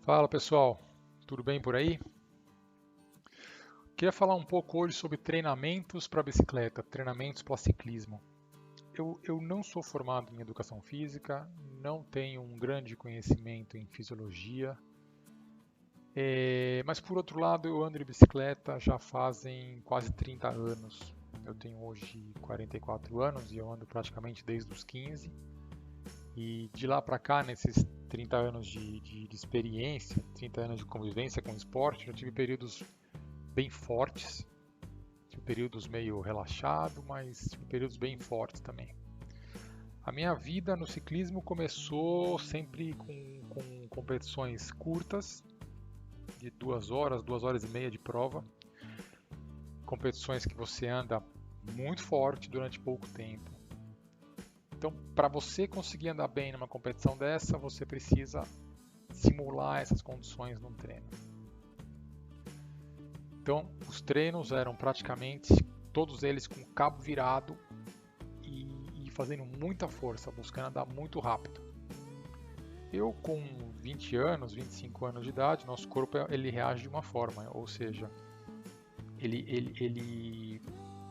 Fala pessoal, tudo bem por aí? Queria falar um pouco hoje sobre treinamentos para bicicleta, treinamentos para ciclismo. Eu não sou formado em educação física, não tenho um grande conhecimento em fisiologia, mas por outro lado eu ando de bicicleta já fazem quase 30 anos. Eu tenho hoje 44 anos e eu ando praticamente desde os 15. E de lá para cá, nesses 30 anos de experiência, 30 anos de convivência com o esporte, eu tive períodos bem fortes, tive períodos meio relaxado, mas tive períodos bem fortes também. A minha vida no ciclismo começou sempre com competições curtas, de 2 horas e meia de prova, competições que você anda muito forte durante pouco tempo. Então, para você conseguir andar bem numa competição dessa, você precisa simular essas condições num treino. Então, os treinos eram praticamente todos eles com o cabo virado e fazendo muita força, buscando andar muito rápido. Eu, com 20 anos, 25 anos de idade, nosso corpo ele reage de uma forma, ou seja, ele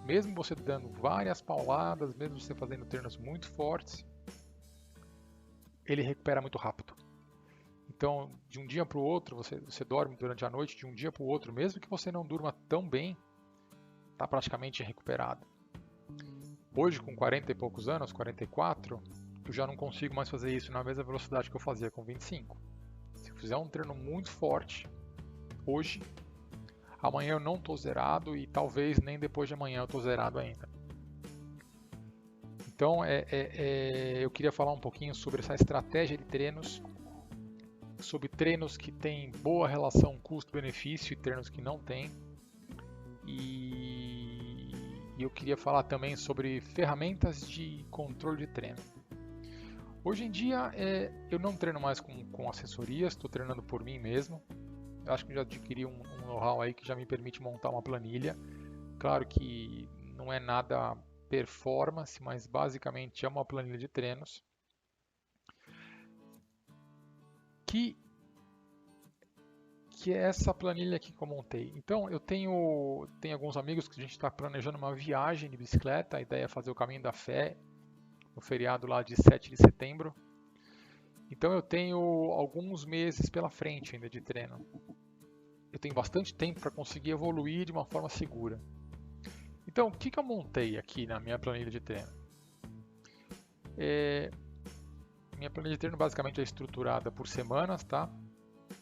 mesmo você dando várias pauladas, mesmo você fazendo treinos muito fortes, ele recupera muito rápido. Então, de um dia para o outro, você dorme durante a noite, de um dia para o outro, mesmo que você não durma tão bem, está praticamente recuperado. Hoje, com 40 e poucos anos, 44, eu já não consigo mais fazer isso na mesma velocidade que eu fazia com 25. Se eu fizer um treino muito forte, hoje, amanhã eu não estou zerado e talvez nem depois de amanhã eu estou zerado ainda. Então, eu queria falar um pouquinho sobre essa estratégia de treinos, sobre treinos que têm boa relação custo-benefício e treinos que não têm. E eu queria falar também sobre ferramentas de controle de treino. Hoje em dia, eu não treino mais com assessorias, estou treinando por mim mesmo. Eu acho que já adquiri um know-how aí que já me permite montar uma planilha. Claro que não é nada performance, mas basicamente é uma planilha de treinos que é essa planilha aqui que eu montei. Então, eu tenho alguns amigos que a gente está planejando uma viagem de bicicleta, a ideia é fazer o Caminho da Fé, no feriado lá de 7 de setembro. Então, eu tenho alguns meses pela frente ainda de treino. Eu tenho bastante tempo para conseguir evoluir de uma forma segura. Então, o que eu montei aqui na minha planilha de treino? Minha planilha de treino basicamente é estruturada por semanas, tá?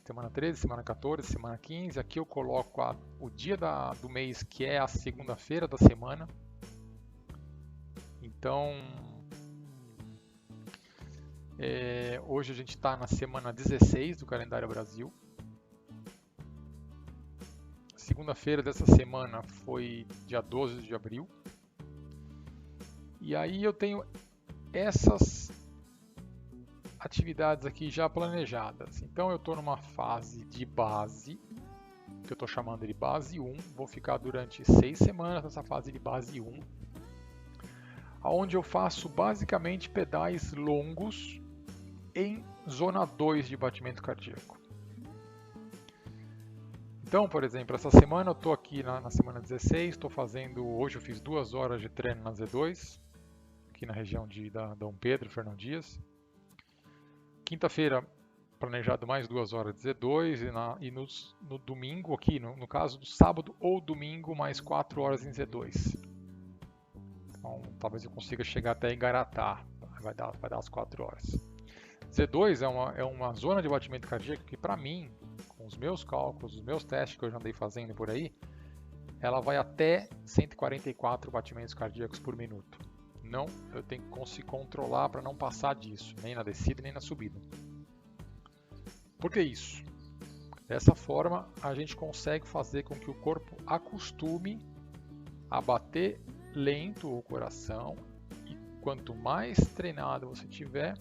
Semana 13, semana 14, semana 15. Aqui eu coloco o dia do mês, que é a segunda-feira da semana. Então, hoje a gente está na semana 16 do calendário Brasil. Segunda-feira dessa semana foi dia 12 de abril. E aí eu tenho essas atividades aqui já planejadas. Então eu estou numa fase de base, que eu estou chamando de base 1. Vou ficar durante 6 semanas nessa fase de base 1, onde eu faço basicamente pedais longos em zona 2 de batimento cardíaco. Então, por exemplo, essa semana eu estou aqui na semana 16, estou fazendo, hoje eu fiz 2 horas de treino na Z2, aqui na região da Dom Pedro, Fernão Dias. Quinta-feira, planejado mais 2 horas de Z2 e no domingo aqui, no caso do sábado ou domingo, mais 4 horas em Z2. Então, talvez eu consiga chegar até Igaratá, vai dar as 4 horas. Z2 é uma zona de batimento cardíaco que, para mim, com os meus cálculos, os meus testes que eu já andei fazendo por aí, ela vai até 144 batimentos cardíacos por minuto. Não, eu tenho que se controlar para não passar disso, nem na descida nem na subida. Por que isso? Dessa forma, a gente consegue fazer com que o corpo acostume a bater lento o coração, e quanto mais treinado você tiver,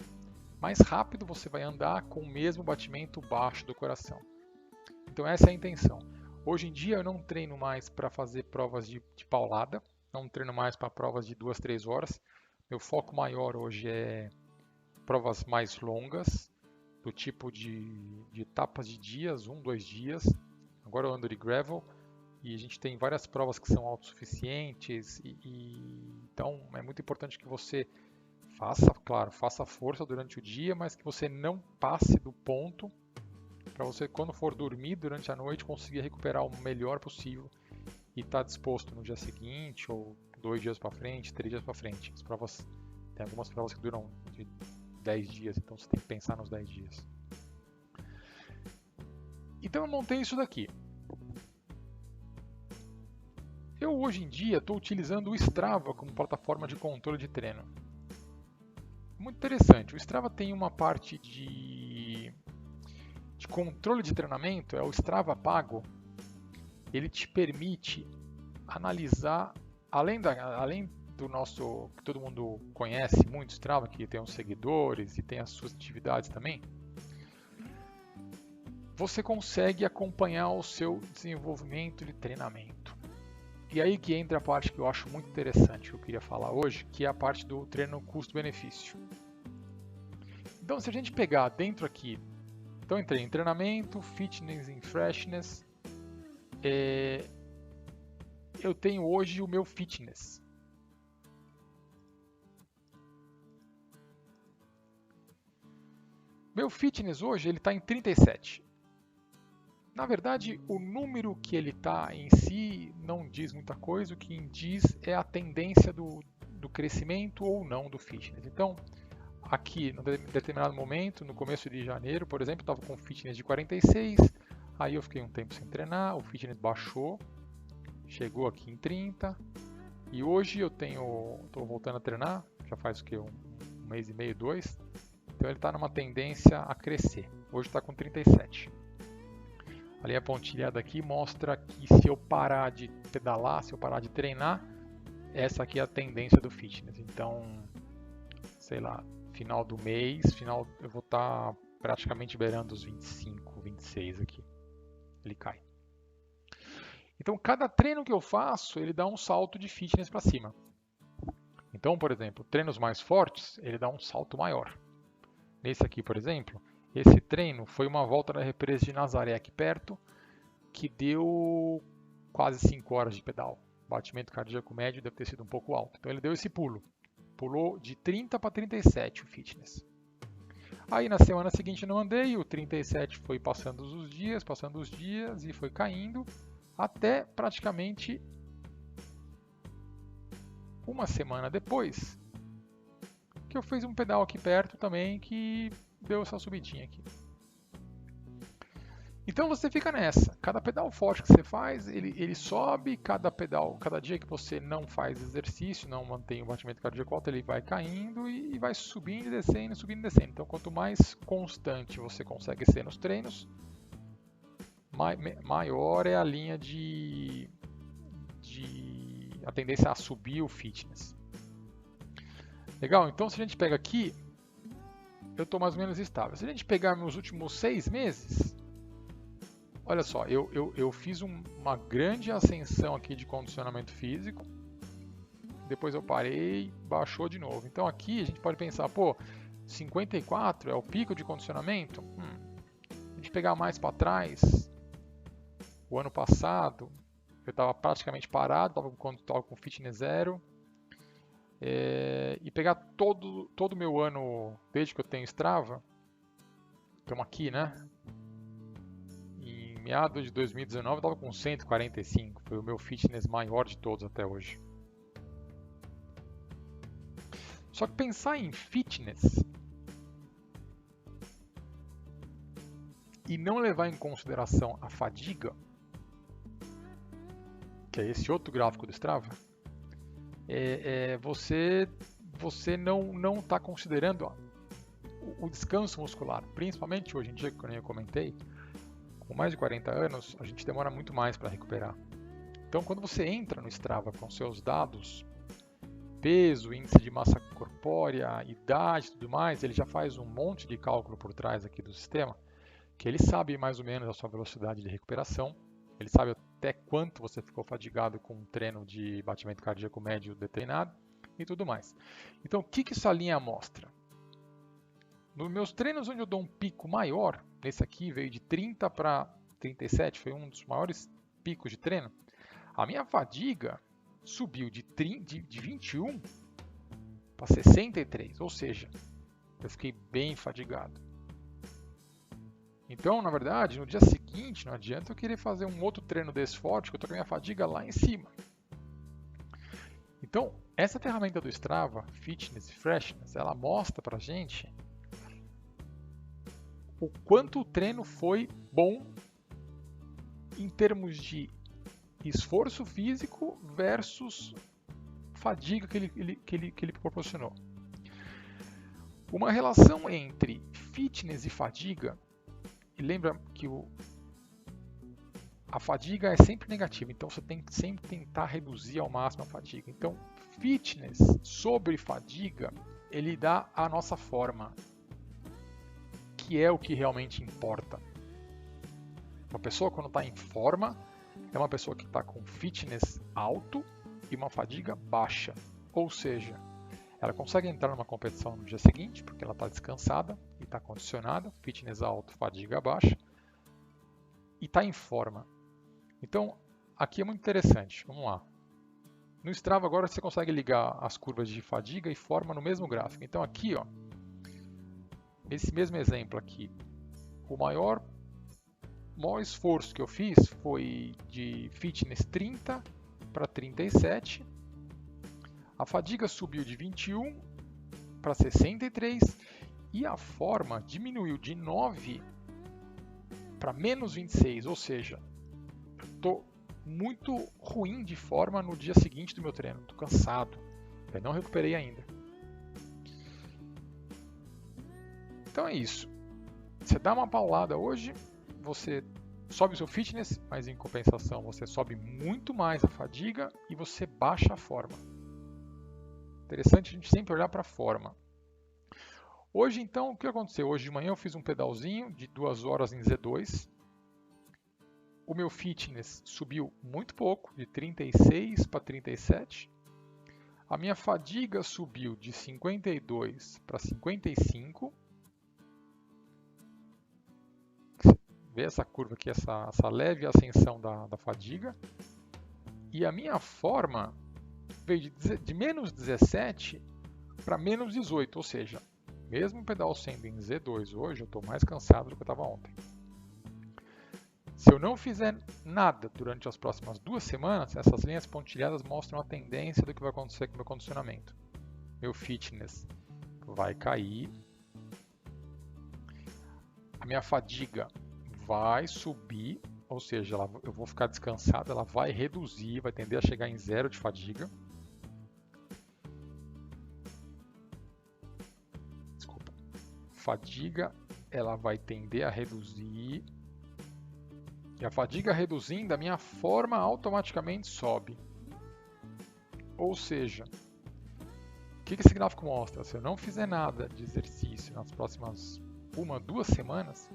mais rápido você vai andar com o mesmo batimento baixo do coração. Então essa é a intenção. Hoje em dia eu não treino mais para fazer provas de paulada, não treino mais para provas de 2, 3 horas. Meu foco maior hoje é provas mais longas, do tipo de etapas de dias, 1, 2 dias. Agora eu ando de gravel e a gente tem várias provas que são autossuficientes então é muito importante que você faça força durante o dia, mas que você não passe do ponto para você, quando for dormir durante a noite, conseguir recuperar o melhor possível e estar disposto no dia seguinte, ou 2 dias para frente, 3 dias para frente. Tem algumas provas que duram de 10 dias, então você tem que pensar nos 10 dias. Então eu montei isso daqui. Eu hoje em dia estou utilizando o Strava como plataforma de controle de treino. Muito interessante, o Strava tem uma parte de controle de treinamento, é o Strava pago. Ele te permite analisar, além do nosso, que todo mundo conhece muito, Strava, que tem os seguidores e tem as suas atividades também, você consegue acompanhar o seu desenvolvimento de treinamento. E aí que entra a parte que eu acho muito interessante, que eu queria falar hoje, que é a parte do treino custo-benefício. Então, se a gente pegar dentro aqui, então entrei em treinamento, fitness e freshness, eu tenho hoje o meu fitness. Meu fitness hoje ele está em 37. Na verdade, o número que ele está em si não diz muita coisa, o que diz é a tendência do crescimento ou não do fitness. Então, aqui, em determinado momento, no começo de janeiro, por exemplo, estava com fitness de 46, aí eu fiquei um tempo sem treinar, o fitness baixou, chegou aqui em 30, e hoje eu estou voltando a treinar, já faz o que, um mês e meio, 2, então ele está numa tendência a crescer, hoje está com 37. Ali a pontilhada aqui mostra que se eu parar de pedalar, se eu parar de treinar, essa aqui é a tendência do fitness. Então, sei lá, final do mês, eu vou estar praticamente beirando os 25, 26 aqui. Ele cai. Então, cada treino que eu faço, ele dá um salto de fitness para cima. Então, por exemplo, treinos mais fortes, ele dá um salto maior. Nesse aqui, por exemplo, esse treino foi uma volta da represa de Nazaré aqui perto, que deu quase 5 horas de pedal. O batimento cardíaco médio deve ter sido um pouco alto. Então ele deu esse pulo. Pulou de 30 para 37 o fitness. Aí na semana seguinte não andei, o 37 foi passando os dias e foi caindo até praticamente uma semana depois que eu fiz um pedal aqui perto também que deu essa subidinha aqui. Então você fica nessa, cada pedal forte que você faz, ele sobe, cada dia que você não faz exercício, não mantém o batimento cardíaco alto, ele vai caindo e vai subindo e descendo, subindo e descendo. Então quanto mais constante você consegue ser nos treinos, maior é a linha a tendência a subir o fitness. Legal? Então se a gente pega aqui, eu estou mais ou menos estável. Se a gente pegar meus últimos 6 meses, olha só, eu fiz uma grande ascensão aqui de condicionamento físico, depois eu parei, baixou de novo. Então aqui a gente pode pensar, pô, 54 é o pico de condicionamento? Se a gente pegar mais para trás, o ano passado, eu estava praticamente parado, estava com fitness zero, e pegar todo o meu ano, desde que eu tenho Strava, estamos aqui, né? Em meados de 2019 eu estava com 145, foi o meu fitness maior de todos até hoje. Só que pensar em fitness e não levar em consideração a fadiga, que é esse outro gráfico do Strava, você não está considerando o descanso muscular, principalmente hoje em dia, como eu comentei, com mais de 40 anos, a gente demora muito mais para recuperar. Então, quando você entra no Strava com seus dados, peso, índice de massa corpórea, idade e tudo mais, ele já faz um monte de cálculo por trás aqui do sistema, que ele sabe mais ou menos a sua velocidade de recuperação, ele sabe até quanto você ficou fadigado com um treino de batimento cardíaco médio determinado e tudo mais. Então, o que essa linha mostra? Nos meus treinos onde eu dou um pico maior, esse aqui veio de 30 para 37, foi um dos maiores picos de treino, a minha fadiga subiu de 21 para 63, ou seja, eu fiquei bem fadigado. Então, na verdade, no dia seguinte, não adianta eu querer fazer um outro treino desse forte, que eu estou com a minha fadiga lá em cima. Então, essa ferramenta do Strava, Fitness e Freshness, ela mostra pra gente o quanto o treino foi bom em termos de esforço físico versus fadiga que ele proporcionou. Uma relação entre fitness e fadiga, e lembra que a fadiga é sempre negativa, então você tem que sempre tentar reduzir ao máximo a fadiga. Então, fitness sobre fadiga, ele dá a nossa forma, que é o que realmente importa. Uma pessoa quando está em forma, é uma pessoa que está com fitness alto e uma fadiga baixa. Ou seja, ela consegue entrar numa competição no dia seguinte, porque ela está descansada e está condicionada, fitness alto, fadiga baixa, e está em forma. Então, aqui é muito interessante. Vamos lá. No Strava agora você consegue ligar as curvas de fadiga e forma no mesmo gráfico. Então aqui, ó, esse mesmo exemplo aqui, o maior esforço que eu fiz foi de fitness 30 para 37. A fadiga subiu de 21 para 63 e a forma diminuiu de 9 para menos 26, ou seja, eu estou muito ruim de forma no dia seguinte do meu treino, estou cansado, eu não recuperei ainda. Então é isso, você dá uma paulada hoje, você sobe o seu fitness, mas em compensação você sobe muito mais a fadiga e você baixa a forma. Interessante a gente sempre olhar para a forma. Hoje então, o que aconteceu? Hoje de manhã eu fiz um pedalzinho de 2 horas em Z2. O meu fitness subiu muito pouco, de 36 para 37. A minha fadiga subiu de 52 para 55. Vê essa curva aqui, essa leve ascensão da fadiga. E a minha forma veio de menos 17 para menos 18, ou seja, mesmo o pedal sendo em Z2 hoje, eu estou mais cansado do que eu estava ontem. Se eu não fizer nada durante as próximas 2 semanas, essas linhas pontilhadas mostram a tendência do que vai acontecer com o meu condicionamento. Meu fitness vai cair, a minha fadiga vai subir, ou seja, eu vou ficar descansado, ela vai reduzir, vai tender a chegar em 0 de fadiga. Desculpa. Fadiga, ela vai tender a reduzir. E a fadiga reduzindo, a minha forma automaticamente sobe. Ou seja, o que esse gráfico mostra? Se eu não fizer nada de exercício nas próximas 1, 2 semanas,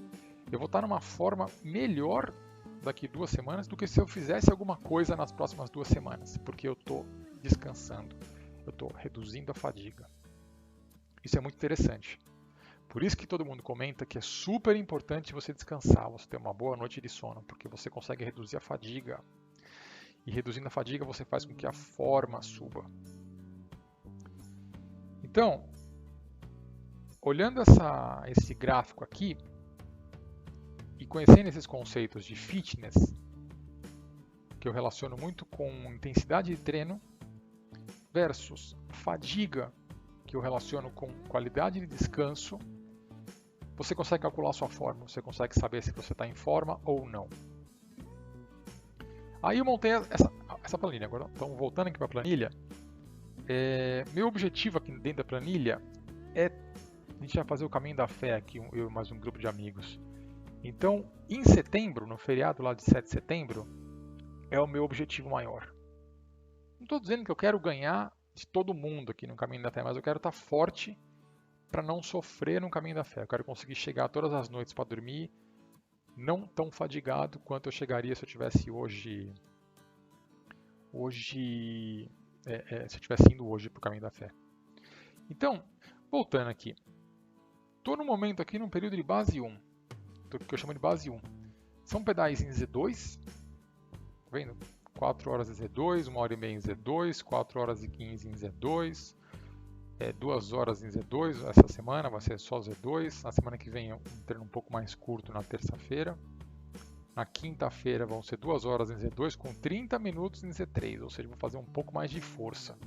eu vou estar numa forma melhor daqui 2 semanas do que se eu fizesse alguma coisa nas próximas 2 semanas, porque eu estou descansando, eu estou reduzindo a fadiga. Isso é muito interessante. Por isso que todo mundo comenta que é super importante você descansar, você ter uma boa noite de sono, porque você consegue reduzir a fadiga. E reduzindo a fadiga você faz com que a forma suba. Então, olhando esse gráfico aqui, e conhecendo esses conceitos de fitness, que eu relaciono muito com intensidade de treino, versus fadiga, que eu relaciono com qualidade de descanso, você consegue calcular a sua forma, você consegue saber se você está em forma ou não. Aí eu montei essa planilha. Agora, então, voltando aqui para a planilha, meu objetivo aqui dentro da planilha é a gente vai fazer o caminho da fé aqui, eu e mais um grupo de amigos. Então, em setembro, no feriado lá de 7 de setembro, é o meu objetivo maior. Não estou dizendo que eu quero ganhar de todo mundo aqui no caminho da fé, mas eu quero estar forte para não sofrer no caminho da fé. Eu quero conseguir chegar todas as noites para dormir não tão fadigado quanto eu chegaria se eu tivesse se eu estivesse indo hoje para o caminho da fé. Então, voltando aqui. Estou no momento aqui num período de base 1, que eu chamo de base 1. São pedais em Z2, tá vendo? 4 horas em Z2, 1 hora e meia em Z2, 4 horas e 15 em Z2, 2 horas em Z2, essa semana vai ser só Z2, na semana que vem um treino um pouco mais curto na terça-feira, na quinta-feira vão ser 2 horas em Z2 com 30 minutos em Z3, ou seja, vou fazer um pouco mais de força.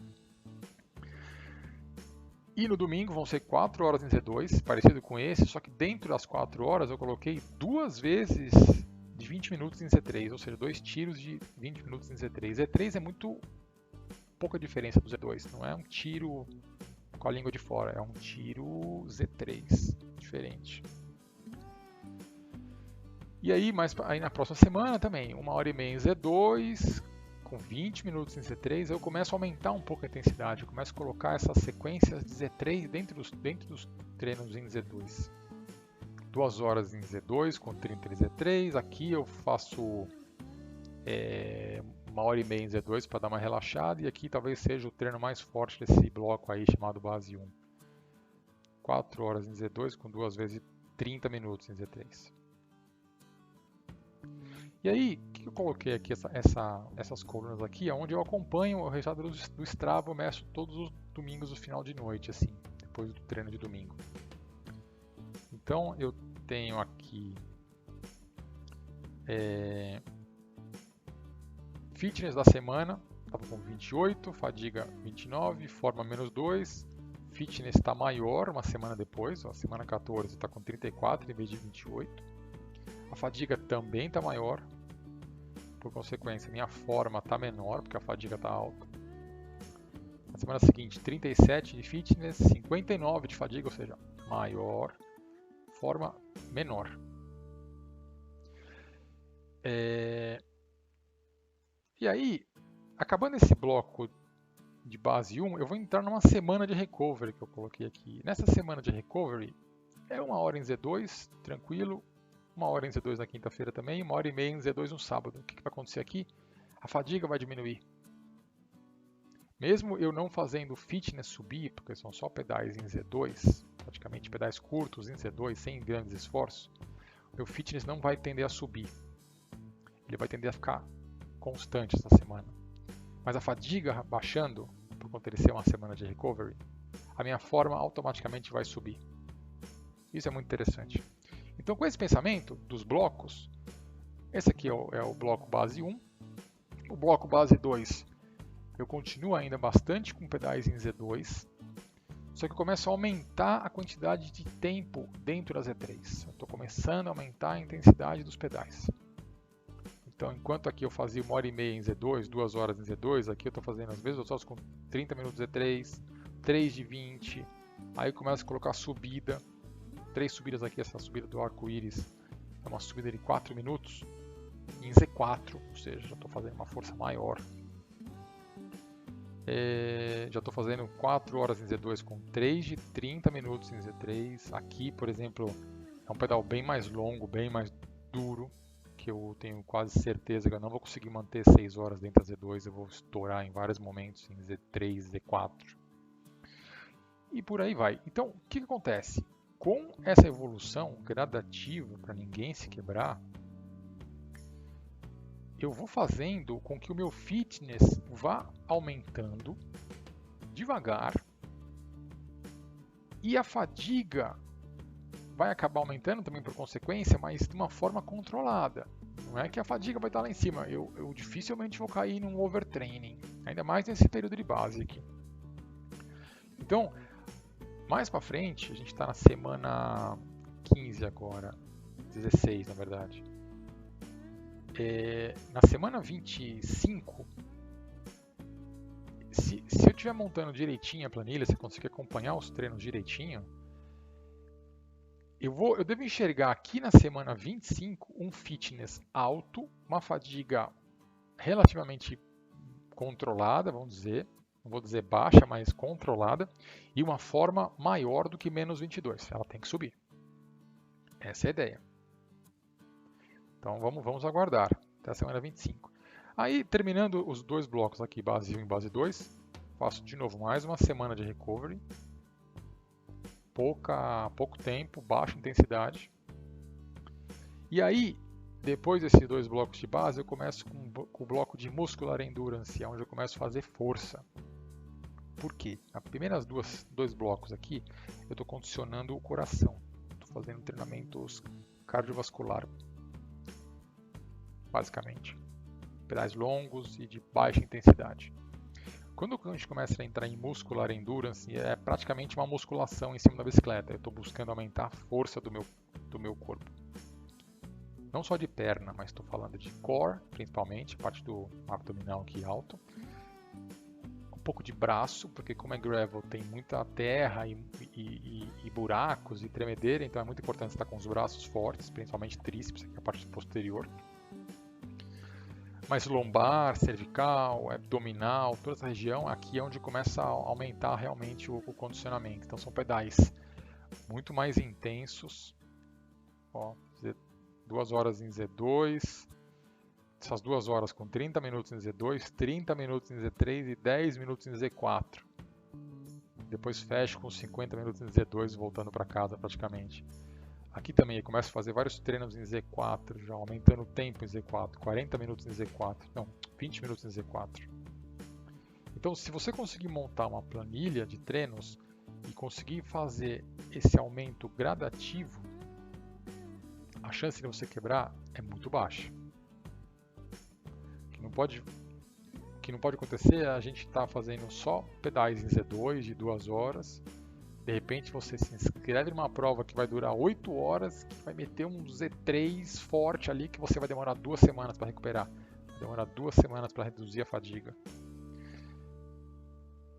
E no domingo vão ser 4 horas em Z2, parecido com esse, só que dentro das 4 horas eu coloquei 2 vezes de 20 minutos em Z3, ou seja, 2 tiros de 20 minutos em Z3. Z3 é muito pouca diferença do Z2, não é um tiro com a língua de fora, é um tiro Z3, diferente. E aí, aí na próxima semana também, 1 hora e meia em Z2, com 20 minutos em Z3, eu começo a aumentar um pouco a intensidade, eu começo a colocar essas sequências de Z3 dentro dos treinos em Z2. 2 horas em Z2 com 30 em Z3, aqui eu faço 1 hora e meia em Z2 para dar uma relaxada, e aqui talvez seja o treino mais forte desse bloco aí chamado base 1. 4 horas em Z2 com 2 vezes 30 minutos em Z3. E aí, o que eu coloquei aqui, essas colunas aqui, é onde eu acompanho o resultado do Strava, eu meço todos os domingos no final de noite, assim, depois do treino de domingo. Então, eu tenho aqui fitness da semana, estava com 28, fadiga 29, forma menos 2, fitness está maior uma semana depois, a semana 14 está com 34 em vez de 28. A fadiga também está maior, por consequência minha forma está menor, porque a fadiga está alta. Na semana seguinte, 37 de fitness, 59 de fadiga, ou seja, maior, forma menor. E aí, acabando esse bloco de base 1, eu vou entrar numa semana de recovery que eu coloquei aqui. Nessa semana de recovery, é 1 hora em Z2, tranquilo, 1 hora em Z2 na quinta-feira também, 1 hora e meia em Z2 no sábado. O que vai acontecer aqui? A fadiga vai diminuir. Mesmo eu não fazendo fitness subir, porque são só pedais em Z2, praticamente pedais curtos em Z2, sem grandes esforços, meu fitness não vai tender a subir. Ele vai tender a ficar constante essa semana. Mas a fadiga baixando, por conta de ser uma semana de recovery, a minha forma automaticamente vai subir. Isso é muito interessante. Então, com esse pensamento dos blocos, esse aqui é o bloco base 1. O bloco base 2, eu continuo ainda bastante com pedais em Z2, só que eu começo a aumentar a quantidade de tempo dentro da Z3. Eu estou começando a aumentar a intensidade dos pedais. Então, enquanto aqui eu fazia 1 hora e meia em Z2, 2 horas em Z2, aqui eu estou fazendo às vezes eu só com 30 minutos Z3, 3 de 20, aí eu começo a colocar subida, 3 subidas aqui, essa subida do arco-íris é uma subida de 4 minutos em Z4, ou seja, já estou fazendo uma força maior. Já estou fazendo 4 horas em Z2 com 3 de 30 minutos em Z3. Aqui, por exemplo, é um pedal bem mais longo, bem mais duro, que eu tenho quase certeza que eu não vou conseguir manter 6 horas dentro da Z2, eu vou estourar em vários momentos em Z3, Z4. E por aí vai. Então, o que acontece? Com essa evolução gradativa, para ninguém se quebrar, eu vou fazendo com que o meu fitness vá aumentando devagar e a fadiga vai acabar aumentando também por consequência, mas de uma forma controlada. Não é que a fadiga vai estar lá em cima, eu dificilmente vou cair num overtraining, ainda mais nesse período de base aqui. Então, mais para frente, a gente está na semana 15 agora, 16 na verdade. Na semana 25, se eu estiver montando direitinho a planilha, se eu conseguir acompanhar os treinos direitinho, eu devo enxergar aqui na semana 25 um fitness alto, uma fadiga relativamente controlada, vamos dizer, não vou dizer baixa, mas controlada, e uma forma maior do que menos 22, ela tem que subir. Essa é a ideia. Então vamos aguardar até a semana 25. Aí, terminando os dois blocos aqui, base 1 e base 2, faço de novo mais uma semana de recovery. pouco tempo, baixa intensidade. E aí, depois desses 2 blocos de base, eu começo com o bloco de Muscular Endurance, onde eu começo a fazer força. Por quê? As primeiras 2 blocos aqui, eu estou condicionando o coração. Estou fazendo treinamentos cardiovascular, basicamente. Pedais longos e de baixa intensidade. Quando a gente começa a entrar em Muscular Endurance, é praticamente uma musculação em cima da bicicleta. Eu estou buscando aumentar a força do meu corpo. Não só de perna, mas estou falando de core, principalmente, parte do abdominal aqui alto. Um pouco de braço, porque como é gravel, tem muita terra e buracos e tremedeira, então é muito importante estar com os braços fortes, principalmente tríceps, que é a parte posterior. Mas lombar, cervical, abdominal, toda essa região, aqui é onde começa a aumentar realmente o condicionamento. Então são pedais muito mais intensos. Ó, 2 horas em Z2, essas 2 horas com 30 minutos em Z2, 30 minutos em Z3 e 10 minutos em Z4. Depois fecho com 50 minutos em Z2, voltando para casa praticamente. Aqui também eu começo a fazer vários treinos em Z4, já aumentando o tempo em Z4, 40 minutos em Z4, não, 20 minutos em Z4. Então, se você conseguir montar uma planilha de treinos e conseguir fazer esse aumento gradativo, a chance de você quebrar é muito baixa. O que não pode acontecer é a gente estar fazendo só pedais em Z2 de 2 horas. De repente você se inscreve numa prova que vai durar 8 horas, que vai meter um Z3 forte ali, que você vai demorar 2 semanas para recuperar. Vai demorar 2 semanas para reduzir a fadiga.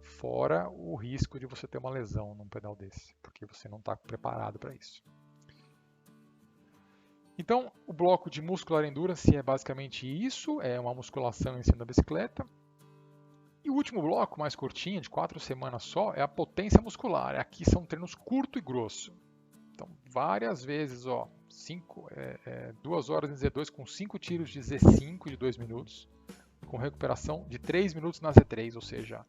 Fora o risco de você ter uma lesão num pedal desse, porque você não está preparado para isso. Então, o bloco de Muscular Endurance é basicamente isso, é uma musculação em cima da bicicleta. E o último bloco, mais curtinho, de 4 semanas só, é a potência muscular. Aqui são treinos curto e grosso. Então, várias vezes, 2 horas em Z2 com 5 tiros de Z5 de 2 minutos, com recuperação de 3 minutos na Z3, ou seja,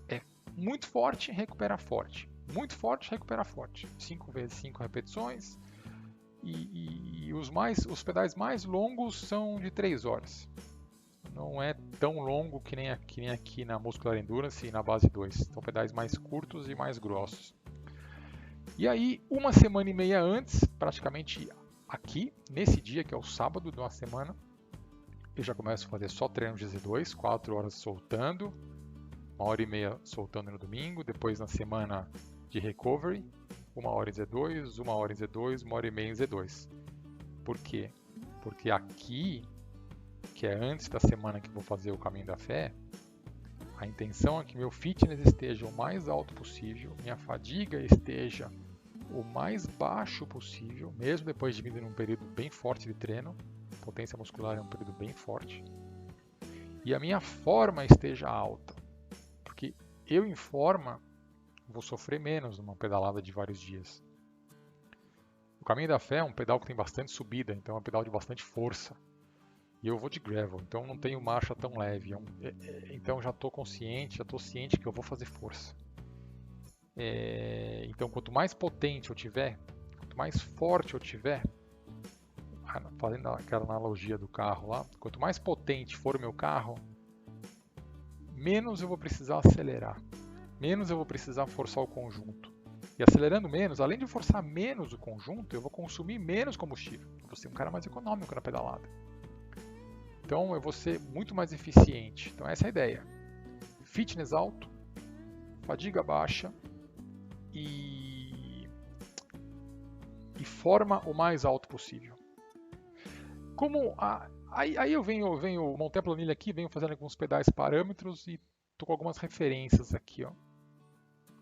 é muito forte, recupera forte. Muito forte, recupera forte. 5 vezes 5 repetições. E os pedais mais longos são de 3 horas. Não é tão longo que nem aqui na Muscular Endurance e na base 2. São pedais mais curtos e mais grossos. E aí, 1 semana e meia antes, praticamente aqui, nesse dia, que é o sábado de uma semana, eu já começo a fazer só treino de Z2, 4 horas soltando, 1 hora e meia soltando no domingo, depois na semana de recovery, 1 hora em Z2, 1 hora em Z2, 1 hora e meia em Z2. Por quê? Porque aqui, que é antes da semana que vou fazer o Caminho da Fé, a intenção é que meu fitness esteja o mais alto possível, minha fadiga esteja o mais baixo possível, mesmo depois de vir num período bem forte de treino. Potência muscular é um período bem forte. E a minha forma esteja alta, porque eu em forma vou sofrer menos numa pedalada de vários dias. O Caminho da Fé é um pedal que tem bastante subida, então é um pedal de bastante força. E eu vou de gravel, então não tenho marcha tão leve. Então já estou ciente que eu vou fazer força. Então quanto mais potente eu tiver, quanto mais forte eu tiver, fazendo aquela analogia do carro lá, quanto mais potente for o meu carro, menos eu vou precisar acelerar, menos eu vou precisar forçar o conjunto. E acelerando menos, além de forçar menos o conjunto, eu vou consumir menos combustível. Eu vou ser um cara mais econômico na pedalada. Então eu vou ser muito mais eficiente. Então essa é a ideia. Fitness alto, fadiga baixa e forma o mais alto possível. Aí eu montei a planilha aqui, venho fazendo alguns pedais parâmetros e estou com algumas referências aqui.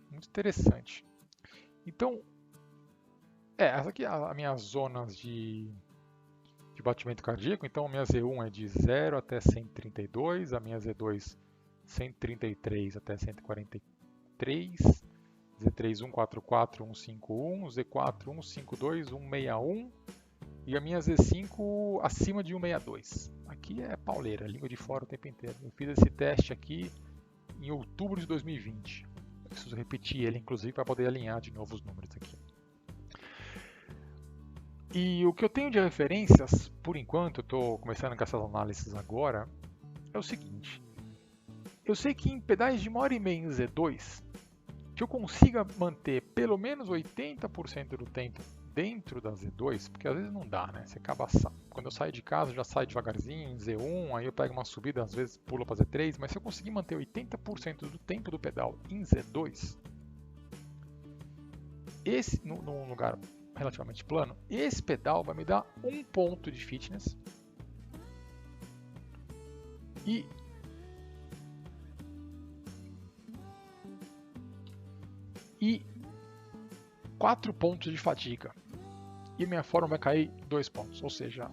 Muito interessante. Então, essa aqui é as minhas zonas de batimento cardíaco. Então a minha Z1 é de 0 até 132, a minha Z2 133 até 143, Z3 144, 151, Z4 152, 161 e a minha Z5 acima de 162. Aqui é pauleira, língua de fora o tempo inteiro. Eu fiz esse teste aqui em outubro de 2020. preciso repetir ele, inclusive, para poder alinhar de novo os números aqui. E o que eu tenho de referências, por enquanto, eu estou começando com essas análises agora, é o seguinte. Eu sei que em pedais de 1h30 em Z2, que eu consiga manter pelo menos 80% do tempo dentro da Z2, porque às vezes não dá, né? Você acaba, quando eu saio de casa, eu já saio devagarzinho, em Z1, aí eu pego uma subida, às vezes pula para Z3, mas se eu conseguir manter 80% do tempo do pedal em Z2, esse, num lugar relativamente plano, esse pedal vai me dar 1 ponto de fitness e 4 pontos de fadiga. E minha forma vai cair 2 pontos. Ou seja,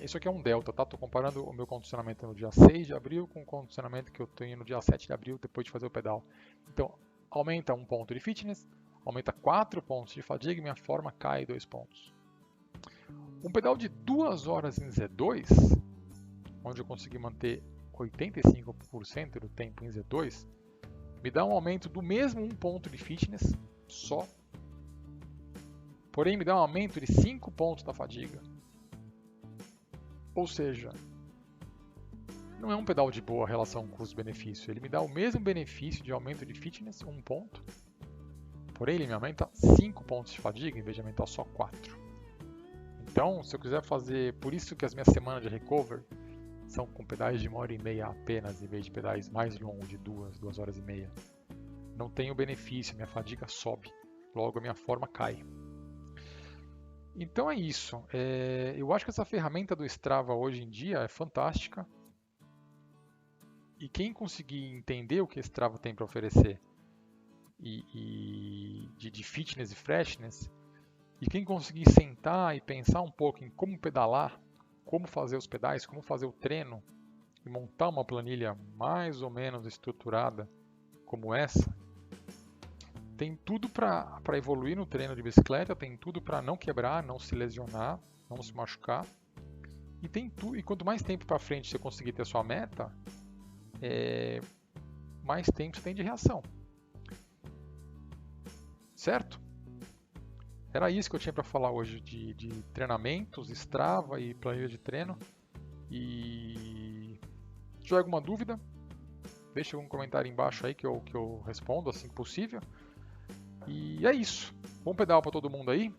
isso aqui é um delta, tá? Estou comparando o meu condicionamento no dia 6 de abril com o condicionamento que eu tenho no dia 7 de abril, depois de fazer o pedal. Então, aumenta 1 ponto de fitness, aumenta 4 pontos de fadiga e minha forma cai 2 pontos. Um pedal de 2 horas em Z2, onde eu consegui manter 85% do tempo em Z2, me dá um aumento do mesmo 1 ponto de fitness só, porém me dá um aumento de 5 pontos da fadiga. Ou seja, não é um pedal de boa relação custo-benefício, ele me dá o mesmo benefício de aumento de fitness, 1 ponto, porém ele me aumenta 5 pontos de fadiga em vez de aumentar só 4. Então, se eu quiser fazer, por isso que as minhas semanas de recover são com pedais de 1h30 apenas, em vez de pedais mais longos de 2 horas e meia. Não tenho benefício, minha fadiga sobe, logo a minha forma cai. Então é isso. Eu acho que essa ferramenta do Strava hoje em dia é fantástica. E quem conseguir entender o que o Strava tem para oferecer de fitness e freshness, e quem conseguir sentar e pensar um pouco em como pedalar, como fazer os pedais, como fazer o treino, e montar uma planilha mais ou menos estruturada como essa, tem tudo para evoluir no treino de bicicleta, tem tudo para não quebrar, não se lesionar, não se machucar. E quanto mais tempo para frente você conseguir ter sua meta, mais tempo você tem de reação. Certo? Era isso que eu tinha para falar hoje de treinamentos, Strava e planilha de treino. E se tiver alguma dúvida, deixa um comentário embaixo aí que eu respondo assim que possível. E é isso. Bom pedal para todo mundo aí.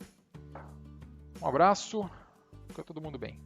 Um abraço. Fica todo mundo bem.